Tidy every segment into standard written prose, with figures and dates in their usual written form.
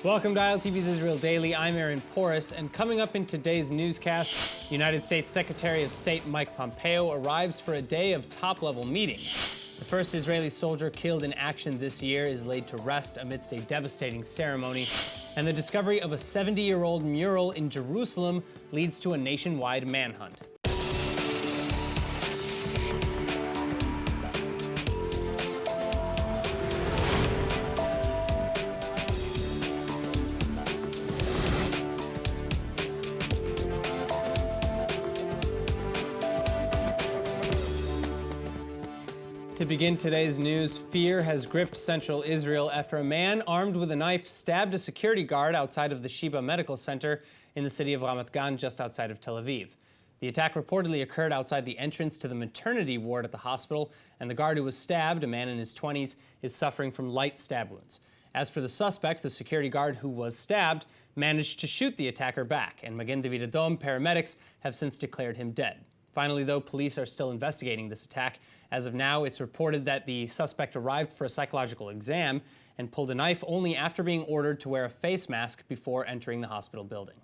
Welcome to ILTV's Israel Daily. I'm Aaron Porras, and coming up in today's newscast, United States Secretary of State Mike Pompeo arrives for a day of top-level meetings. The first Israeli soldier killed in action this year is laid to rest amidst a devastating ceremony, and the discovery of a 70-year-old mural in Jerusalem leads to a nationwide manhunt. To begin today's news, fear has gripped central Israel after a man armed with a knife stabbed a security guard outside of the Sheba Medical Center in the city of Ramat Gan, just outside of Tel Aviv. The attack reportedly occurred outside the entrance to the maternity ward at the hospital, and the guard who was stabbed, a man in his 20s, is suffering from light stab wounds. As for the suspect, the security guard who was stabbed managed to shoot the attacker back, and Magen David Adom paramedics have since declared him dead. Finally, though, police are still investigating this attack. As of now, it's reported that the suspect arrived for a psychological exam and pulled a knife only after being ordered to wear a face mask before entering the hospital building.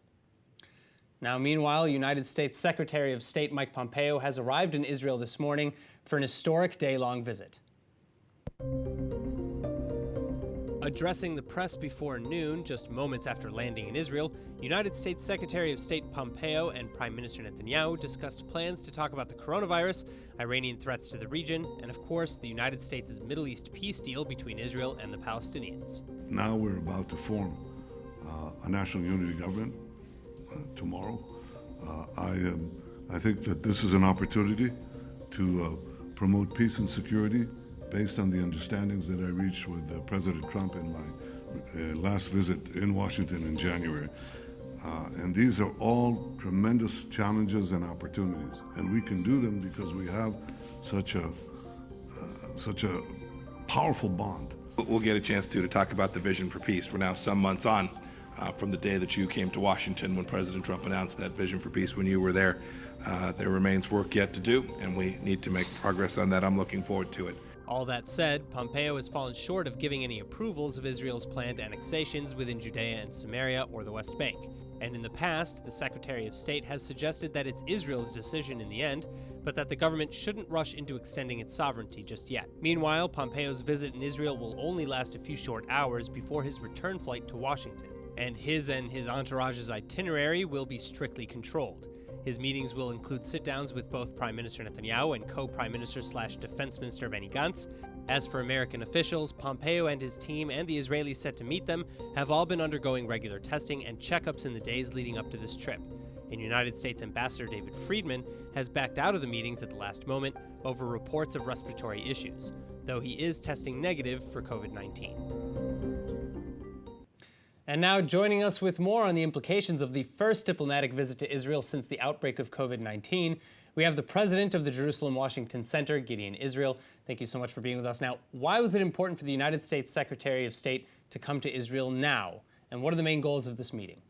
Now, meanwhile, United States Secretary of State Mike Pompeo has arrived in Israel this morning for an historic day-long visit. Addressing the press before noon, just moments after landing in Israel, United States Secretary of State Pompeo and Prime Minister Netanyahu discussed plans to talk about the coronavirus, Iranian threats to the region, and of course, the United States' Middle East peace deal between Israel and the Palestinians. Now we're about to form a national unity government tomorrow. I think that this is an opportunity to promote peace and security based on the understandings that I reached with President Trump in my last visit in Washington in January. And these are all tremendous challenges and opportunities. And we can do them because we have such a powerful bond. We'll get a chance to talk about the vision for peace. We're now some months on from the day that you came to Washington when President Trump announced that vision for peace when you were there. There remains work yet to do, and we need to make progress on that. I'm looking forward to it. All that said, Pompeo has fallen short of giving any approvals of Israel's planned annexations within Judea and Samaria or the West Bank. And in the past, the Secretary of State has suggested that it's Israel's decision in the end, but that the government shouldn't rush into extending its sovereignty just yet. Meanwhile, Pompeo's visit in Israel will only last a few short hours before his return flight to Washington. And his entourage's itinerary will be strictly controlled. His meetings will include sit-downs with both Prime Minister Netanyahu and co-Prime Minister/Defense Minister Benny Gantz. As for American officials, Pompeo and his team and the Israelis set to meet them have all been undergoing regular testing and checkups in the days leading up to this trip. And United States Ambassador David Friedman has backed out of the meetings at the last moment over reports of respiratory issues, though he is testing negative for COVID-19. And now joining us with more on the implications of the first diplomatic visit to Israel since the outbreak of COVID-19, we have the president of the Jerusalem-Washington Center, Gideon Israel. Thank you so much for being with us. Now, why was it important for the United States Secretary of State to come to Israel now? And what are the main goals of this meeting?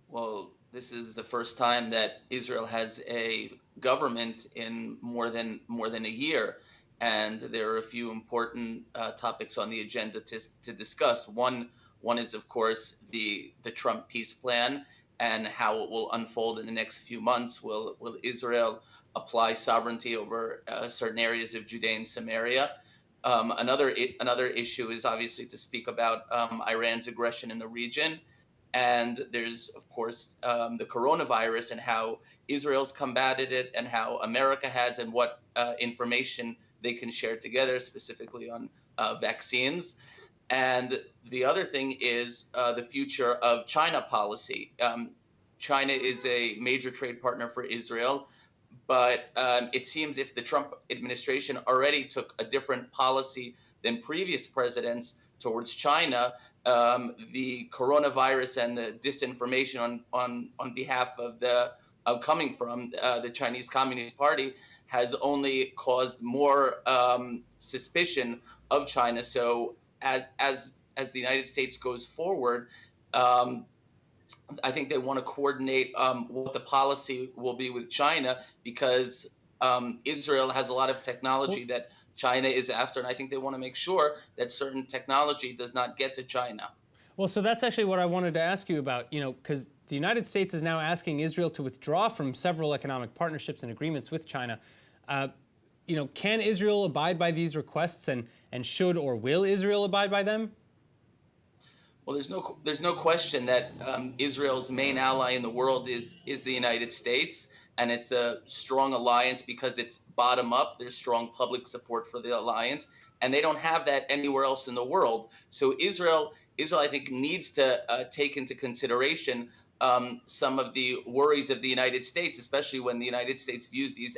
Well, this is the first time that Israel has a government in more than a year. And there are a few important topics on the agenda to discuss. One is, of course, the Trump peace plan and how it will unfold in the next few months. Will Israel apply sovereignty over certain areas of Judea and Samaria? Another issue is obviously to speak about Iran's aggression in the region. And there's, of course, the coronavirus and how Israel's combated it and how America has and what information they can share together, specifically on vaccines. And the other thing is the future of China policy. China is a major trade partner for Israel, but it seems if the Trump administration already took a different policy than previous presidents towards China, the coronavirus and the disinformation on behalf of coming from the Chinese Communist Party has only caused more suspicion of China. So as the United States goes forward, I think they want to coordinate what the policy will be with China, because Israel has a lot of technology that China is after, and I think they want to make sure that certain technology does not get to China. Well, so that's actually what I wanted to ask you about, because the United States is now asking Israel to withdraw from several economic partnerships and agreements with China. Can Israel abide by these requests, and should or will Israel abide by them? Well, there's no question that Israel's main ally in the world is the United States, and it's a strong alliance because it's bottom up. There's strong public support for the alliance, and they don't have that anywhere else in the world. So Israel, I think, needs to take into consideration some of the worries of the United States, especially when the United States views these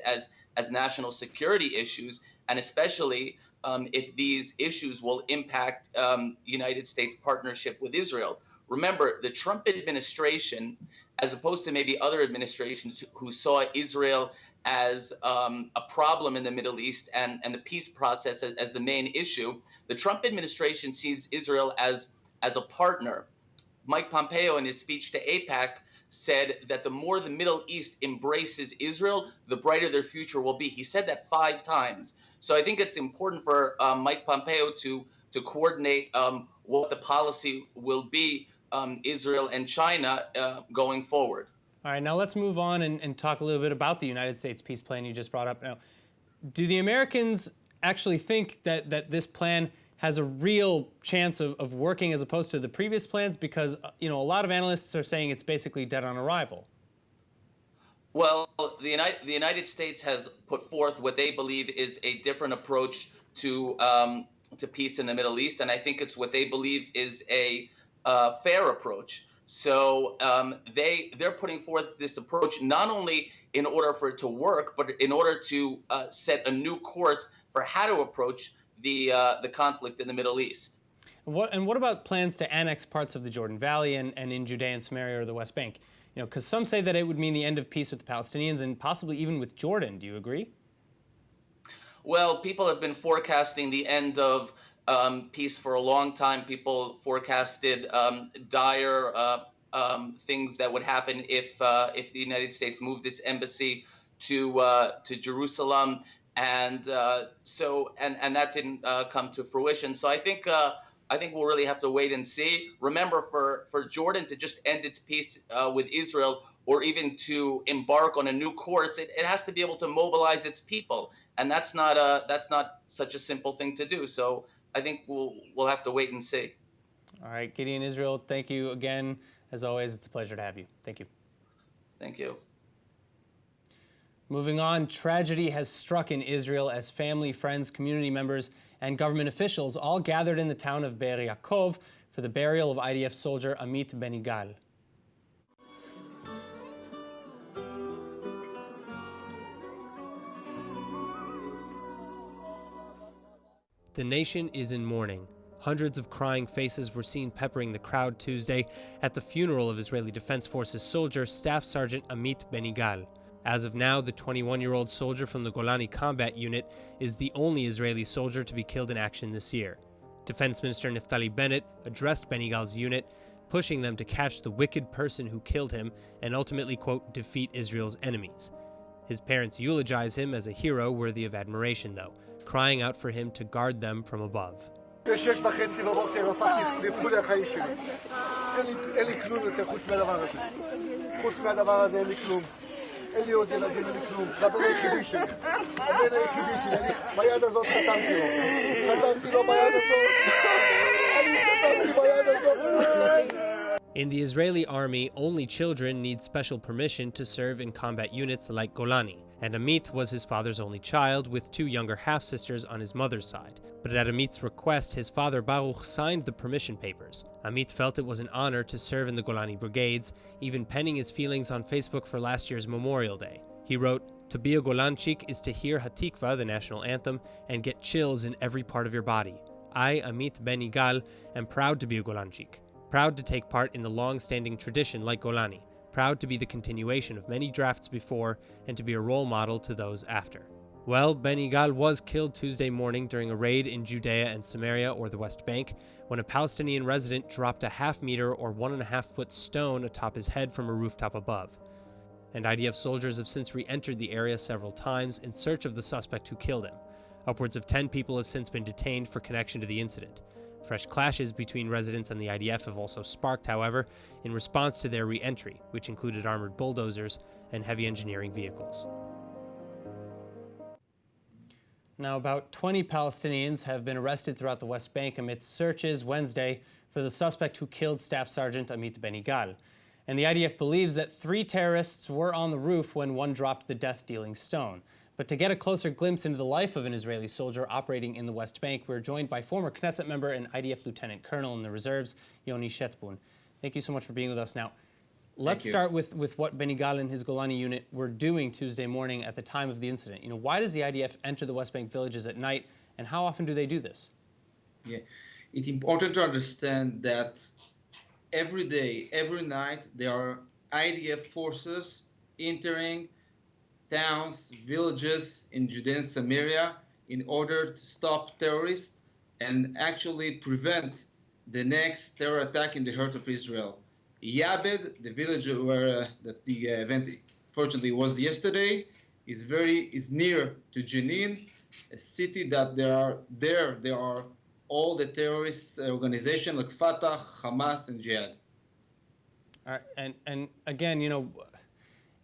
as national security issues, and especially if these issues will impact United States partnership with Israel. Remember, the Trump administration, as opposed to maybe other administrations who saw Israel as a problem in the Middle East and the peace process as the main issue, the Trump administration sees Israel as a partner. Mike Pompeo, in his speech to AIPAC, said that the more the Middle East embraces Israel, the brighter their future will be. He said that 5 times. So I think it's important for Mike Pompeo to coordinate what the policy will be, Israel and China, going forward. All right, now let's move on and talk a little bit about the United States peace plan you just brought up. Now, do the Americans actually think that this plan has a real chance of working as opposed to the previous plans? Because, a lot of analysts are saying it's basically dead on arrival. Well, the United States has put forth what they believe is a different approach to peace in the Middle East, and I think it's what they believe is a fair approach. So they're putting forth this approach not only in order for it to work, but in order to set a new course for how to approach the conflict in the Middle East. What about plans to annex parts of the Jordan Valley and in Judea and Samaria or the West Bank? Because some say that it would mean the end of peace with the Palestinians and possibly even with Jordan. Do you agree? Well, people have been forecasting the end of peace for a long time. People forecasted dire things that would happen if the United States moved its embassy to Jerusalem. And and that didn't come to fruition. So I think we'll really have to wait and see. Remember, for Jordan to just end its peace with Israel, or even to embark on a new course, it has to be able to mobilize its people, and that's not such a simple thing to do. So I think we'll have to wait and see. All right, Gideon Israel, thank you again. As always, it's a pleasure to have you. Thank you. Thank you. Moving on, tragedy has struck in Israel as family, friends, community members, and government officials all gathered in the town of Be'er Yaakov for the burial of IDF soldier Amit Ben-Igal. The nation is in mourning. Hundreds of crying faces were seen peppering the crowd Tuesday at the funeral of Israeli Defense Forces soldier Staff Sergeant Amit Ben-Igal. As of now, the 21-year-old soldier from the Golani Combat Unit is the only Israeli soldier to be killed in action this year. Defense Minister Naftali Bennett addressed Ben-Igal's unit, pushing them to catch the wicked person who killed him and ultimately, quote, defeat Israel's enemies. His parents eulogize him as a hero worthy of admiration, though, crying out for him to guard them from above. אין לי עוד ילדים, אין לי כלום. הבן היחידי שלי. הבן היחידי שלי. ביד הזאת חתמתי לו. חתמתי לו ביד הזאת. אני חתמתי ביד הזאת. In the Israeli army, only children need special permission to serve in combat units like Golani, and Amit was his father's only child, with 2 younger half-sisters on his mother's side. But at Amit's request, his father Baruch signed the permission papers. Amit felt it was an honor to serve in the Golani brigades, even penning his feelings on Facebook for last year's Memorial Day. He wrote, "To be a Golanchik is to hear Hatikva, the national anthem, and get chills in every part of your body. I, Amit Ben-Igal, am proud to be a Golanchik, proud to take part in the long-standing tradition like Golani, proud to be the continuation of many drafts before and to be a role model to those after." Well, Ben-Igal was killed Tuesday morning during a raid in Judea and Samaria, or the West Bank, when a Palestinian resident dropped a half-meter or 1.5-foot stone atop his head from a rooftop above. And IDF soldiers have since re-entered the area several times in search of the suspect who killed him. Upwards of 10 people have since been detained for connection to the incident. Fresh clashes between residents and the IDF have also sparked, however, in response to their re-entry, which included armored bulldozers and heavy engineering vehicles. Now, about 20 Palestinians have been arrested throughout the West Bank amidst searches Wednesday for the suspect who killed Staff Sergeant Amit Benigal. And the IDF believes that 3 terrorists were on the roof when one dropped the death-dealing stone. But to get a closer glimpse into the life of an Israeli soldier operating in the West Bank, we're joined by former Knesset member and IDF Lieutenant Colonel in the Reserves, Yoni Shetbun. Thank you so much for being with us. Now, let's start with what Benigal and his Golani unit were doing Tuesday morning at the time of the incident. Why does the IDF enter the West Bank villages at night, and how often do they do this? Yeah, it's important to understand that every day, every night, there are IDF forces entering towns, villages in Judea and Samaria in order to stop terrorists and actually prevent the next terror attack in the heart of Israel. Yabed, the village where that the event fortunately was yesterday, is near to Jenin, a city that there are all the terrorist organizations like Fatah, Hamas, and Jihad. All right, and again,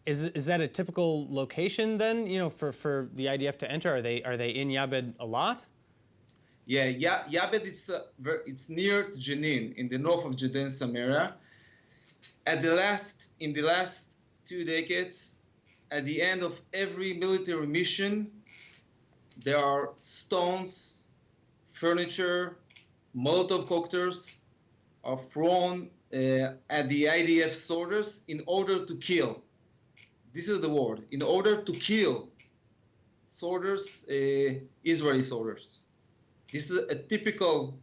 is that a typical location then, for the IDF to enter? Are they in Yabed a lot? Yeah, Yabed it's near to Jenin in the north of Judea and Samaria. In the last 2 decades, at the end of every military mission, there are stones, furniture, Molotov cocktails are thrown at the IDF soldiers in order to kill. This is the word. In order to kill soldiers, Israeli soldiers. This is a typical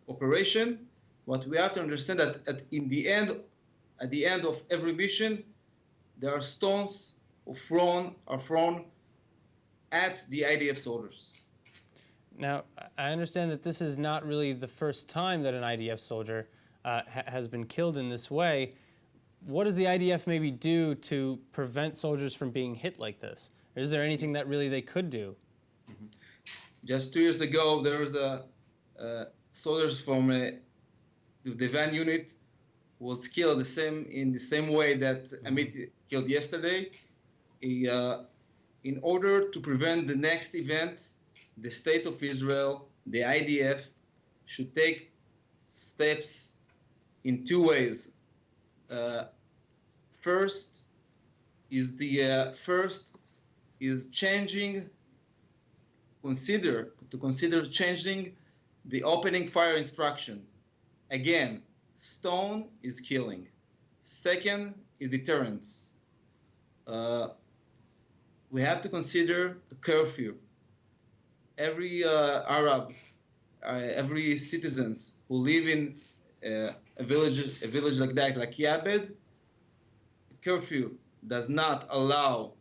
operation. What we have to understand that at the end of every mission, there are stones are thrown at the IDF soldiers. Now, I understand that this is not really the first time that an IDF soldier has been killed in this way. What does the IDF maybe do to prevent soldiers from being hit like this? Or is there anything that really they could do? Just 2 years ago, there was soldiers from the van unit was killed in the same way that Amit killed yesterday. In order to prevent the next event, the state of Israel, the IDF, should take steps in 2 ways. First is consider changing the opening fire instruction. Again, stone is killing. Second is deterrence. We have to consider a curfew. Every Arab, every citizens who live in a village like that, like Yabed, curfew does not allow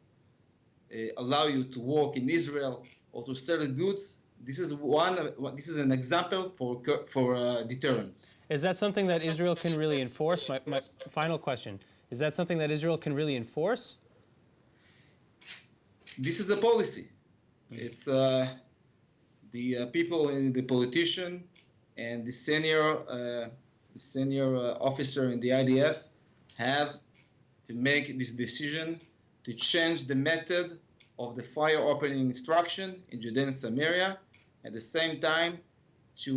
you to walk in Israel or to sell goods. This is an example for deterrence. Is that something that Israel can really enforce? My final question: is that something that Israel can really enforce? This is a policy. It's the people and the politician and the senior officer in the IDF have to make this decision to change the method of the fire opening instruction in Judea and Samaria, at the same time to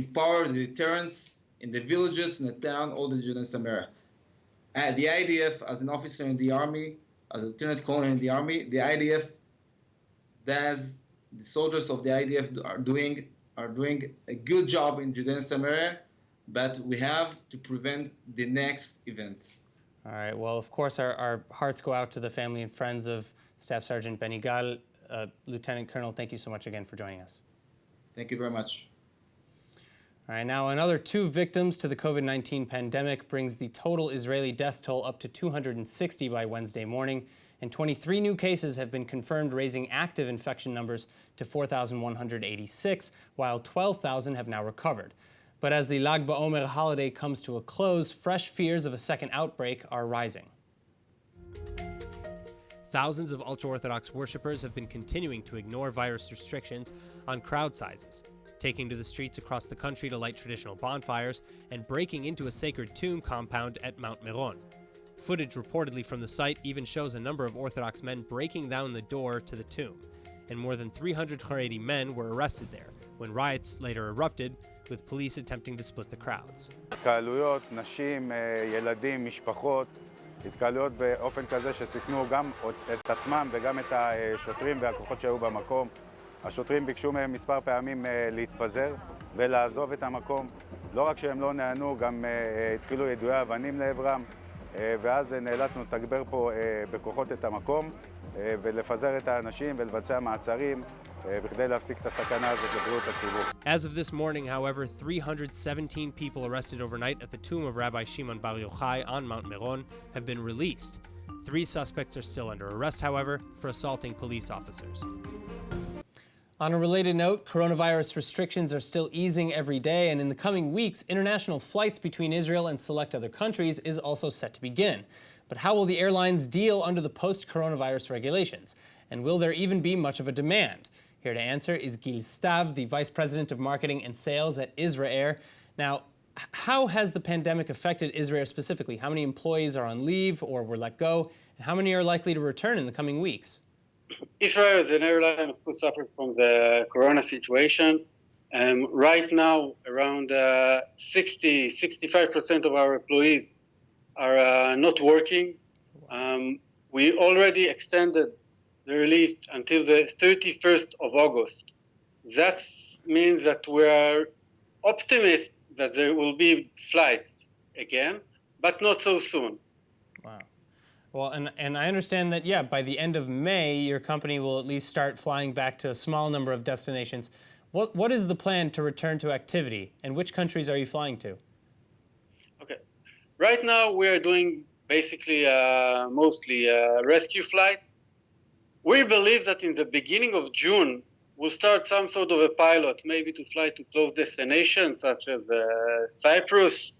empower the deterrence in the villages and the town, all the Judea and Samaria. The IDF, as an officer in the army, as a lieutenant colonel in the army, the IDF the soldiers of the IDF are doing a good job in Judea and Samaria, but we have to prevent the next event. All right. Well, of course, our hearts go out to the family and friends of Staff Sergeant Benigal. Lieutenant Colonel, thank you so much again for joining us. Thank you very much. All right. Now, another 2 victims to the COVID-19 pandemic brings the total Israeli death toll up to 260 by Wednesday morning, and 23 new cases have been confirmed, raising active infection numbers to 4,186, while 12,000 have now recovered. But as the Lag BaOmer holiday comes to a close, fresh fears of a second outbreak are rising. Thousands of ultra-Orthodox worshippers have been continuing to ignore virus restrictions on crowd sizes. taking to the streets across the country to light traditional bonfires and breaking into a sacred tomb compound at Mount Meron. Footage reportedly from the site even shows a number of Orthodox men breaking down the door to the tomb, and more than 300 Haredi men were arrested there, when riots later erupted, with police attempting to split the crowds. התקהלויות, נשים, ילדים, משפחות, התקהלויות באופן כזה שסיכנו גם את עצמם וגם את השוטרים והכוחות שהיו במקום. השוטרים ביקשו מהם מספר פעמים להתפזר ולעזוב את המקום. לא רק שהם לא נענו, גם התחילו יידויי אבנים לעברם, ואז נאלצנו לתגבר פה בכוחות את המקום ולפזר את האנשים ולבצע מעצרים בכדי להפסיק את הסכנה הזאת לבריאות הציבור. As of this morning, however, 317 people arrested overnight at the tomb of Rabbi Shimon Bar Yochai on Mount Meron have been released. 3 suspects are still under arrest, however, for assaulting police officers. On a related note, coronavirus restrictions are still easing every day, and in the coming weeks, international flights between Israel and select other countries is also set to begin. But how will the airlines deal under the post-coronavirus regulations? And will there even be much of a demand? Here to answer is Gil Stav, the Vice President of Marketing and Sales at Israel. Now, how has the pandemic affected Israel specifically? How many employees are on leave or were let go? And how many are likely to return in the coming weeks? Israel as an airline, of course, suffered from the corona situation. Right now, around 65% of our employees are not working. We already extended the relief until the 31st of August. That means that we are optimistic that there will be flights again, but not so soon. Wow. Well, and I understand that, yeah, by the end of May, your company will at least start flying back to a small number of destinations. What is the plan to return to activity, and which countries are you flying to? Okay. Right now, we are doing basically mostly rescue flights. We believe that in the beginning of June, we'll start some sort of a pilot, maybe to fly to close destinations such as Cyprus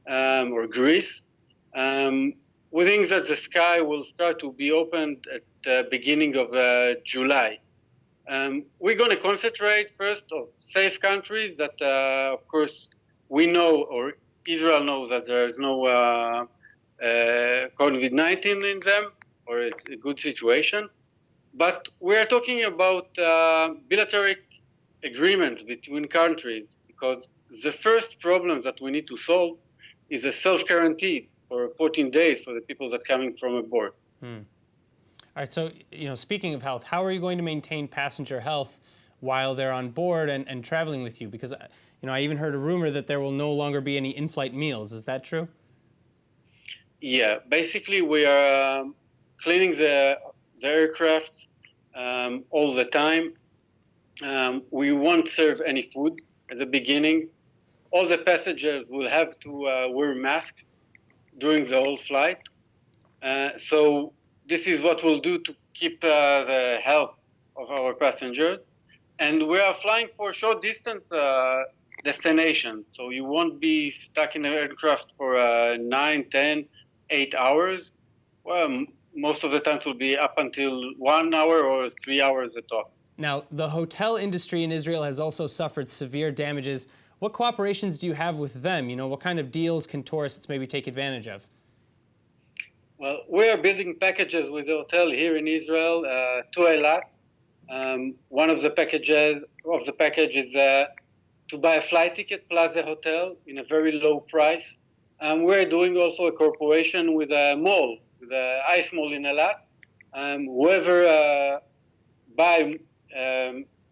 or Greece. We think that the sky will start to be opened at the beginning of July. We're going to concentrate first on safe countries that, of course, we know, or Israel knows that there is no COVID-19 in them, or it's a good situation. But we are talking about bilateral agreements between countries, because the first problem that we need to solve is a self-guarantee for 14 days for the people that are coming from abroad. All right, so speaking of health, how are you going to maintain passenger health while they're on board and traveling with you? Because I even heard a rumor that there will no longer be any in-flight meals. Is that true? Yeah, basically we are cleaning the aircraft all the time. We won't serve any food at the beginning. All the passengers will have to wear masks during the whole flight. So this is what we'll do to keep the health of our passengers. And we are flying for short distance destinations. So you won't be stuck in an aircraft for 9, 10, 8 hours. Well, most of the time it will be up until 1 hour or 3 hours at all. Now, the hotel industry in Israel has also suffered severe damages. What cooperations do you have with them? What kind of deals can tourists maybe take advantage of? Well, we are building packages with the hotel here in Israel to Eilat. One of the packages is to buy a flight ticket plus a hotel in a very low price. We're doing also a cooperation with a mall, with the ice mall in Eilat. Whoever buy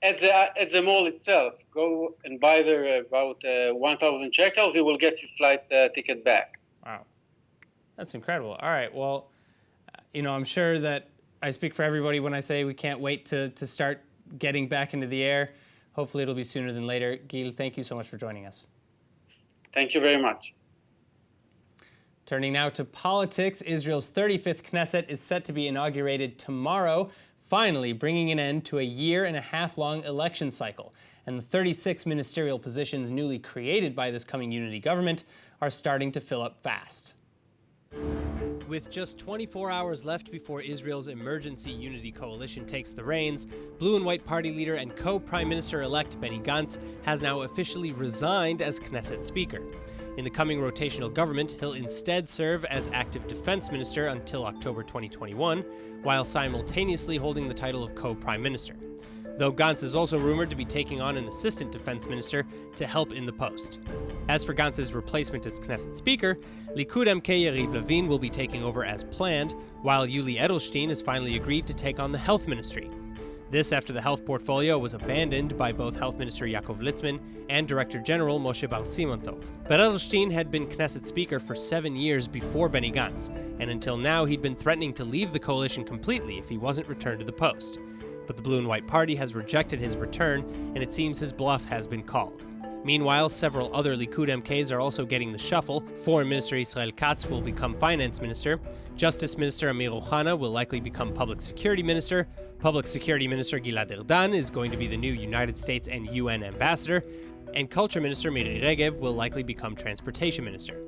at the mall itself, go and buy there about 1,000 shekels, he will get his flight ticket back. Wow. That's incredible. All right. Well, I'm sure that I speak for everybody when I say we can't wait to start getting back into the air. Hopefully it'll be sooner than later. Gil, thank you so much for joining us. Thank you very much. Turning now to politics, Israel's 35th Knesset is set to be inaugurated tomorrow, finally bringing an end to a 1.5-year-long election cycle. And the 36 ministerial positions newly created by this coming unity government are starting to fill up fast. With just 24 hours left before Israel's emergency unity coalition takes the reins, Blue and White Party leader and co-Prime Minister-elect Benny Gantz has now officially resigned as Knesset Speaker. In the coming rotational government, he'll instead serve as active defense minister until October 2021, while simultaneously holding the title of co-Prime Minister. Though Gantz is also rumored to be taking on an assistant defense minister to help in the post. As for Gantz's replacement as Knesset Speaker, Likud MK Yariv Levin will be taking over as planned, while Yuli Edelstein has finally agreed to take on the health ministry. This after the health portfolio was abandoned by both Health Minister Yaakov Litzman and Director General Moshe Bar Simontov. But Edelstein had been Knesset Speaker for 7 years before Benny Gantz, and until now he'd been threatening to leave the coalition completely if he wasn't returned to the post. But the Blue and White Party has rejected his return, and it seems his bluff has been called. Meanwhile, several other Likud MKs are also getting the shuffle. Foreign Minister Israel Katz will become Finance Minister. Justice Minister Amir Ohana will likely become Public Security Minister. Public Security Minister Gilad Erdan is going to be the new United States and UN Ambassador. And Culture Minister Miri Regev will likely become Transportation Minister.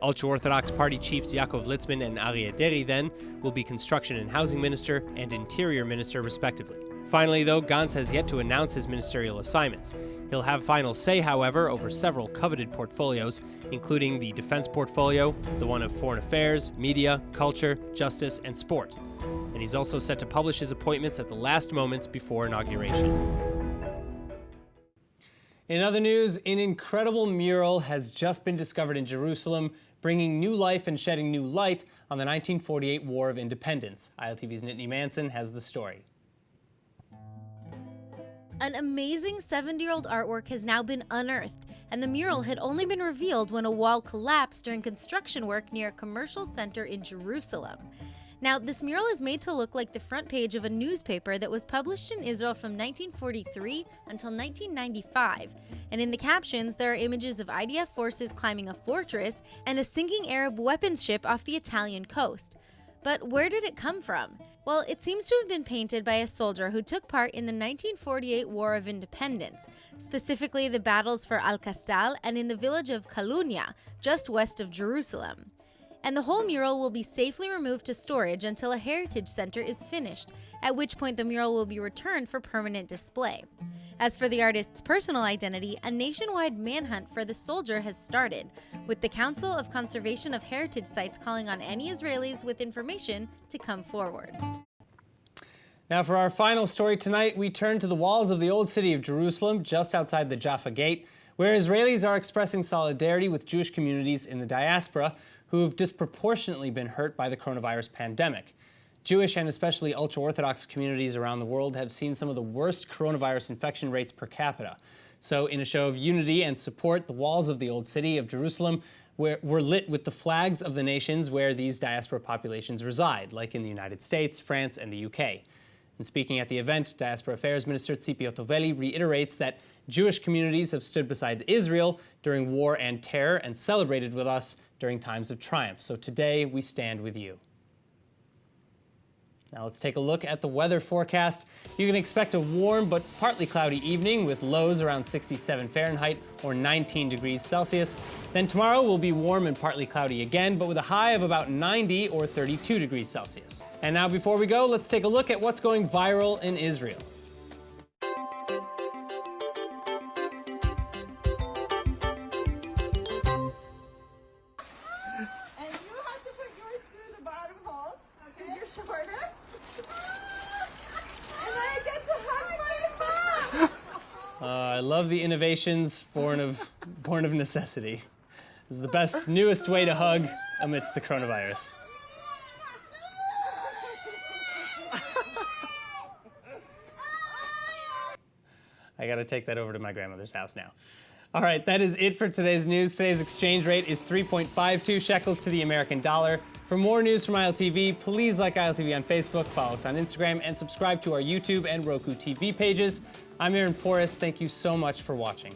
Ultra-Orthodox Party chiefs Yaakov Litzman and Aryeh Deri then will be Construction and Housing Minister and Interior Minister respectively. Finally, though, Gantz has yet to announce his ministerial assignments. He'll have final say, however, over several coveted portfolios, including the defense portfolio, the one of foreign affairs, media, culture, justice, and sport. And he's also set to publish his appointments at the last moments before inauguration. In other news, an incredible mural has just been discovered in Jerusalem, bringing new life and shedding new light on the 1948 War of Independence. ILTV's Nittany Manson has the story. An amazing 70-year-old artwork has now been unearthed, and the mural had only been revealed when a wall collapsed during construction work near a commercial center in Jerusalem. Now, this mural is made to look like the front page of a newspaper that was published in Israel from 1943 until 1995. And in the captions, there are images of IDF forces climbing a fortress and a sinking Arab weapons ship off the Italian coast. But where did it come from? Well, it seems to have been painted by a soldier who took part in the 1948 War of Independence, specifically the battles for Al-Kastal and in the village of Kalunia, just west of Jerusalem. And the whole mural will be safely removed to storage until a heritage center is finished, at which point the mural will be returned for permanent display. As for the artist's personal identity, a nationwide manhunt for the soldier has started, with the Council of Conservation of Heritage Sites calling on any Israelis with information to come forward. Now for our final story tonight, we turn to the walls of the old city of Jerusalem, just outside the Jaffa Gate, where Israelis are expressing solidarity with Jewish communities in the diaspora who have disproportionately been hurt by the coronavirus pandemic. Jewish and especially ultra-Orthodox communities around the world have seen some of the worst coronavirus infection rates per capita. So in a show of unity and support, the walls of the old city of Jerusalem were lit with the flags of the nations where these diaspora populations reside, like in the United States, France, and the UK. And speaking at the event, Diaspora Affairs Minister Tzipi Otoveli reiterates that Jewish communities have stood beside Israel during war and terror and celebrated with us during times of triumph. So today, we stand with you. Now let's take a look at the weather forecast. You can expect a warm but partly cloudy evening with lows around 67 Fahrenheit or 19 degrees Celsius. Then tomorrow will be warm and partly cloudy again, but with a high of about 90 or 32 degrees Celsius. And now before we go, let's take a look at what's going viral in Israel. I love the innovations born of necessity. This is the best, newest way to hug amidst the coronavirus. I gotta take that over to my grandmother's house now. All right, that is it for today's news. Today's exchange rate is 3.52 shekels to the American dollar. For more news from ILTV, please like ILTV on Facebook, follow us on Instagram, and subscribe to our YouTube and Roku TV pages. I'm Aaron Porras. Thank you so much for watching.